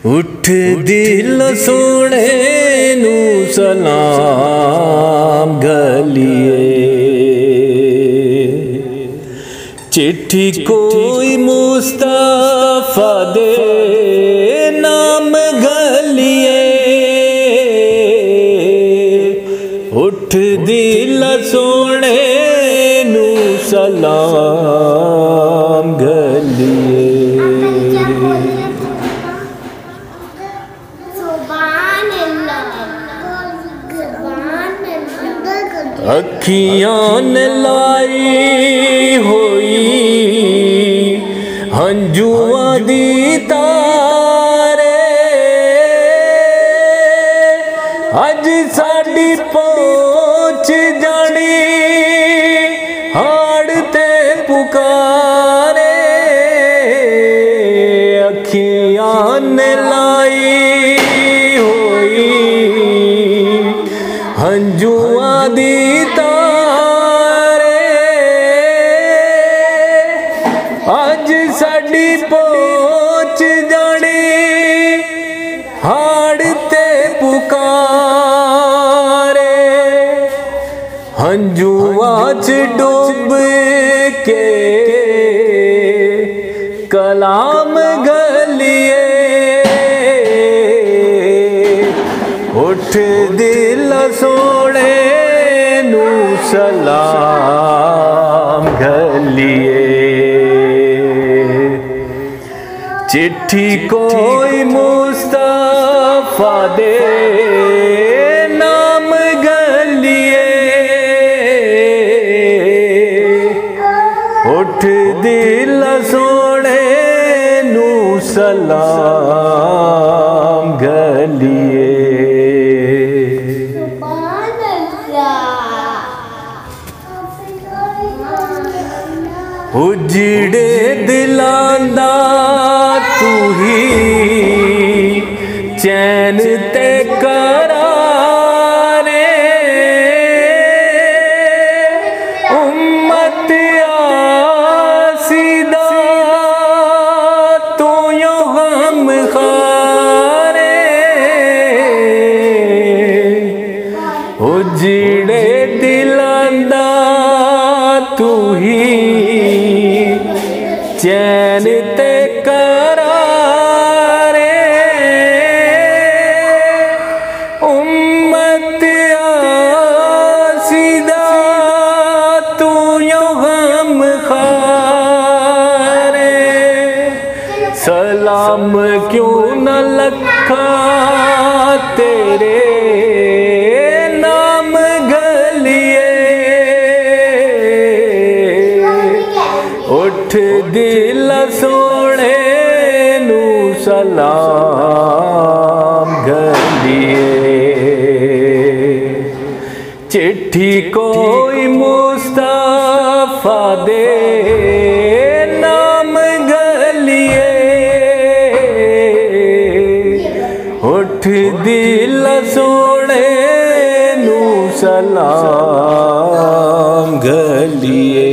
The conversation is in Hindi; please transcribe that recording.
उठ दिल सोने नू सलाम गलिए, चिट्ठी कोई मुस्तफा दे नाम गलिए। उठ दिल सोने नू सलाम गलिए। अखियां ने लाई होई हंजुआ दी तारे, अज साडी पहुंच जानी हाड़ ते पुकारे। अखियां ने लाई होई हंजुआ दी तारे, अज साडी पहुंच जानी हाड़ ते पुकारे। हंजुआ च डूब के कलाम गलिए। उठ दिल सोने नू सलाम गलिए, चिट्ठी कोई मुस्तफा दे नाम गलिए। उठ दिल सोने नू सलाम गलिए। उजड़े दिलां दा तू ही चैन ते करारे, उम्मत आसीदा तू यो गम खारे। उजड़े दिलां दा तू ही चैन ते करारे, उम्मत आसीदा तू यो गम खारे। सलाम क्यों न लखा तेरे नाम गलिए। उठ दिल सोने नू सलाम गलिए, चिट्ठी कोई मुस्तफा दे नाम गलिए। उठ दिल सोने नू सलाम गलिए।